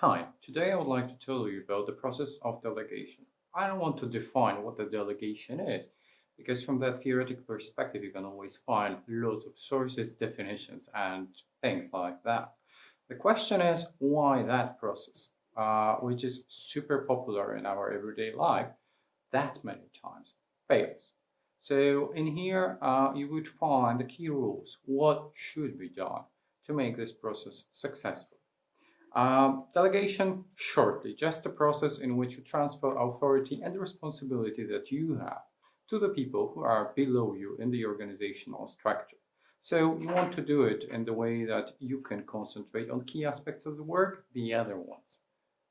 Hi, today I would like to tell you about the process of delegation. I don't want to define what the delegation is, because from that theoretical perspective, you can always find loads of sources, definitions, and things like that. The question is why that process, which is super popular in our everyday life, that many times fails. So in here, you would find the key rules, what should be done to make this process successful. Delegation, shortly, just a process in which you transfer authority and responsibility that you have to the people who are below you in the organizational structure. So you want to do it in the way that you can concentrate on key aspects of the work, the other ones.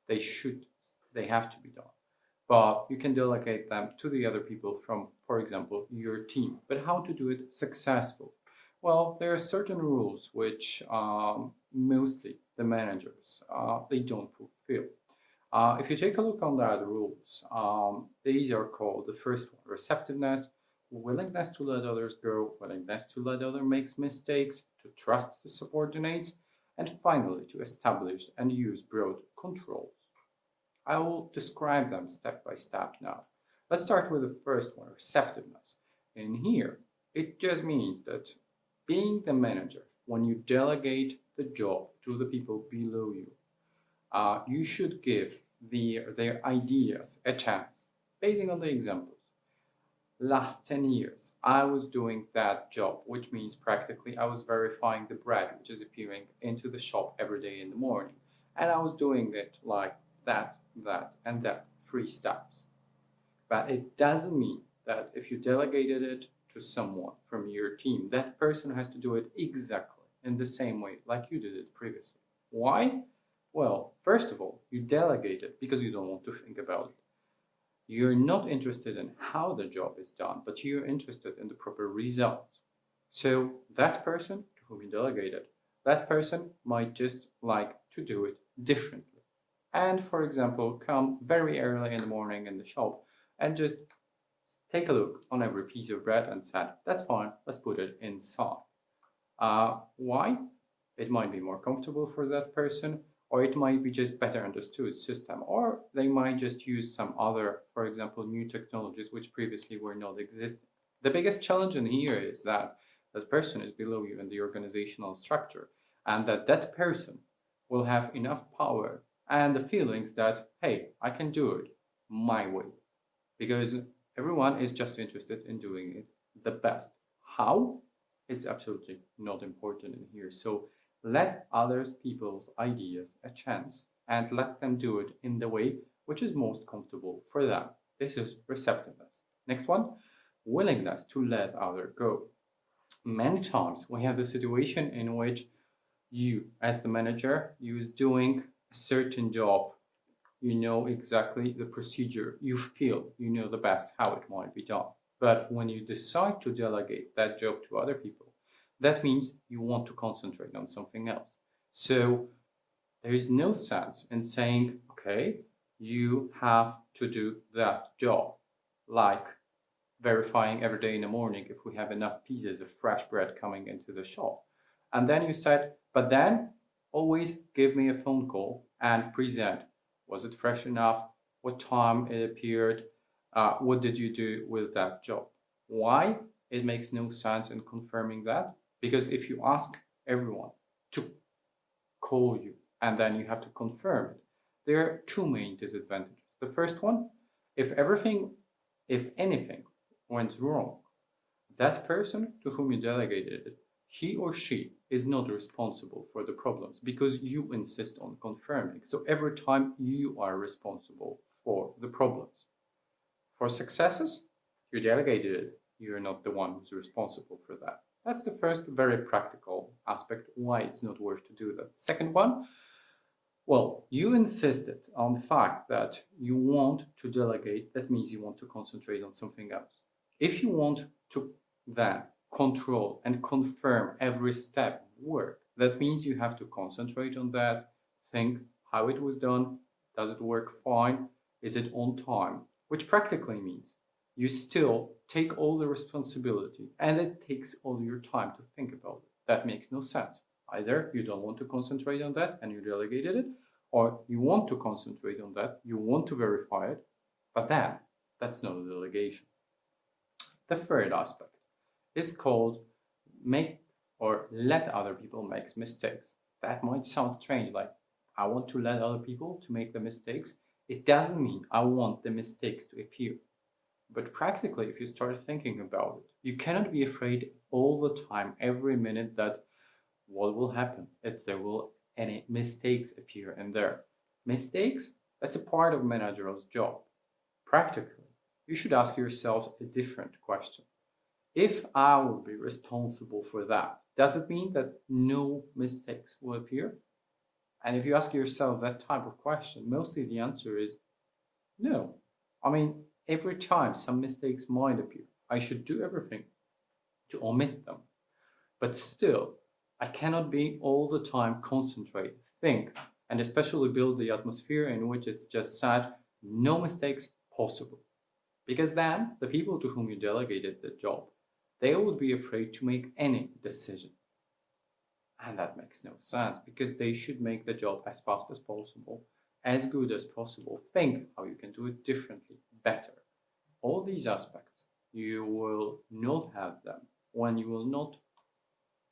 They should, they have to be done. But you can delegate them to the other people from, for example, your team. But how to do it successfully? Well, there are certain rules which mostly the managers they don't fulfill. If you take a look on that rules, these are called the first one: receptiveness, willingness to let others go, willingness to let others make mistakes, to trust the subordinates, and finally to establish and use broad controls. I will describe them step by step now. Let's start with the first one, receptiveness. In here, it just means that being the manager, when you delegate the job to the people below you, you should give their ideas a chance, basing on the examples. Last 10 years, I was doing that job, which means practically I was verifying the bread which is appearing into the shop every day in the morning. And I was doing it like that, and that, 3 steps. But it doesn't mean that if you delegated it to someone from your team, that person has to do it exactly in the same way like you did it previously. Why? Well, first of all, you delegate it because you don't want to think about it. You're not interested in how the job is done, but you're interested in the proper results. So that person to whom you delegated, that person might just like to do it differently. And for example, come very early in the morning in the shop and just take a look on every piece of bread and said, that's fine, let's put it inside. Why? It might be more comfortable for that person, or it might be just better understood system, or they might just use some other, for example, new technologies which previously were not existing. The biggest challenge in here is that that person is below you in the organizational structure, and that person will have enough power and the feelings that, hey, I can do it my way, because everyone is just interested in doing it the best. How? It's absolutely not important in here. So let others people's ideas a chance and let them do it in the way which is most comfortable for them. This is receptiveness. Next one, willingness to let other go. Many times we have the situation in which you, as the manager, you is doing a certain job. You know exactly the procedure. You feel you know the best how it might be done. But when you decide to delegate that job to other people, that means you want to concentrate on something else. So there is no sense in saying, okay, you have to do that job, like verifying every day in the morning if we have enough pieces of fresh bread coming into the shop. And then you said, but then always give me a phone call and present. Was it fresh enough? What time it appeared? What did you do with that job? Why? It makes no sense in confirming that, because if you ask everyone to call you and then you have to confirm it, there are two main disadvantages. The first one, if anything went wrong, that person to whom you delegated it, he or she is not responsible for the problems because you insist on confirming. So every time you are responsible for the problems. For successes, you delegated it. You're not the one who's responsible for that. That's the first very practical aspect why it's not worth to do that. Second one, well, you insisted on the fact that you want to delegate. That means you want to concentrate on something else. If you want to then control and confirm every step of work, that means you have to concentrate on that, think how it was done, does it work fine, is it on time, which practically means you still take all the responsibility and it takes all your time to think about it. That makes no sense. Either you don't want to concentrate on that and you delegated it, or you want to concentrate on that, you want to verify it, but then that's not a delegation. The third aspect is called make or let other people make mistakes. That might sound strange, like I want to let other people to make the mistakes. It doesn't mean I want the mistakes to appear. But practically, if you start thinking about it, you cannot be afraid all the time, every minute, that what will happen if there will any mistakes appear in there. Mistakes, that's a part of manager's job. Practically, you should ask yourself a different question. If I will be responsible for that, does it mean that no mistakes will appear? And if you ask yourself that type of question, mostly the answer is no. I mean, every time some mistakes might appear, I should do everything to omit them. But still, I cannot be all the time concentrate, think, and especially build the atmosphere in which it's just said, no mistakes possible. Because then the people to whom you delegated the job, they would be afraid to make any decision. And that makes no sense, because they should make the job as fast as possible, as good as possible. Think how you can do it differently, better. All these aspects, you will not have them when you will not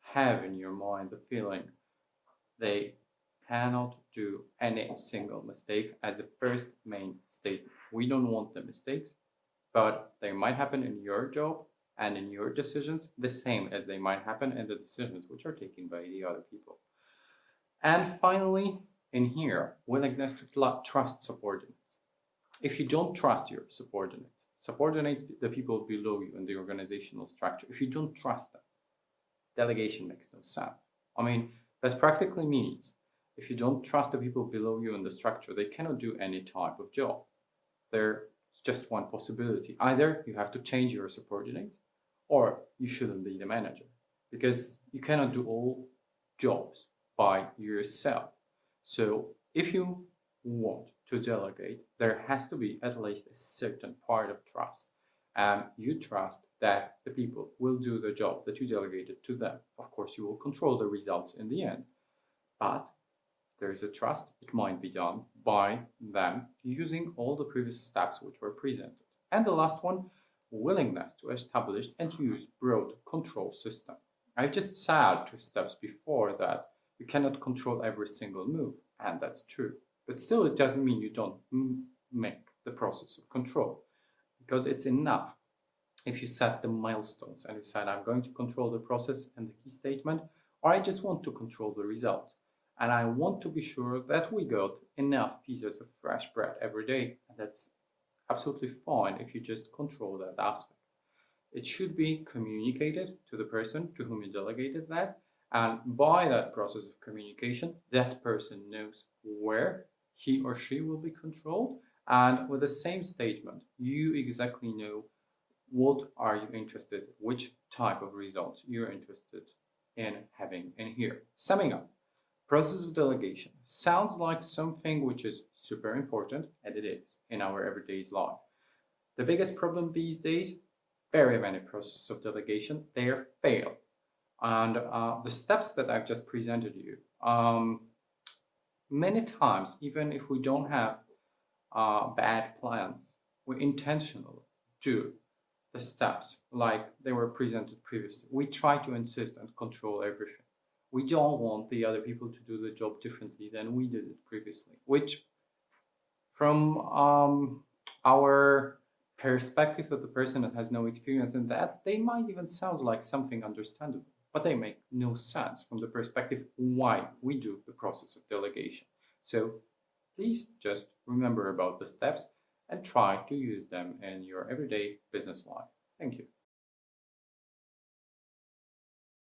have in your mind the feeling they cannot do any single mistake as a first main statement. We don't want the mistakes, but they might happen in your job and in your decisions, the same as they might happen in the decisions which are taken by the other people. And finally, in here, willingness to trust subordinates. If you don't trust your subordinates the people below you in the organizational structure, if you don't trust them, delegation makes no sense. I mean, that practically means if you don't trust the people below you in the structure, they cannot do any type of job. There's just one possibility. Either you have to change your subordinates, or you shouldn't be the manager, because you cannot do all jobs by yourself. So if you want to delegate, there has to be at least a certain part of trust. And you trust that the people will do the job that you delegated to them. Of course, you will control the results in the end, but there is a trust. It might be done by them using all the previous steps which were presented. And the last one, willingness to establish and use broad control system. I just said 2 steps before that you cannot control every single move, and that's true. But still, it doesn't mean you don't make the process of control, because it's enough if you set the milestones and you said, I'm going to control the process and the key statement, or I just want to control the results. And I want to be sure that we got enough pieces of fresh bread every day. And that's absolutely fine if you just control that aspect. It should be communicated to the person to whom you delegated that. And by that process of communication, that person knows where he or she will be controlled. And with the same statement, you exactly know what are you interested, which type of results you're interested in having in here. Summing up, process of delegation sounds like something which is super important, and it is in our everyday life. The biggest problem these days, very many processes of delegation, they fail. And the steps that I've just presented you, many times, even if we don't have bad plans, we intentionally do the steps like they were presented previously. We try to insist and control everything. We don't want the other people to do the job differently than we did it previously, which from our perspective of the person that has no experience in that, they might even sound like something understandable, but they make no sense from the perspective why we do the process of delegation. So please just remember about the steps and try to use them in your everyday business life. Thank you.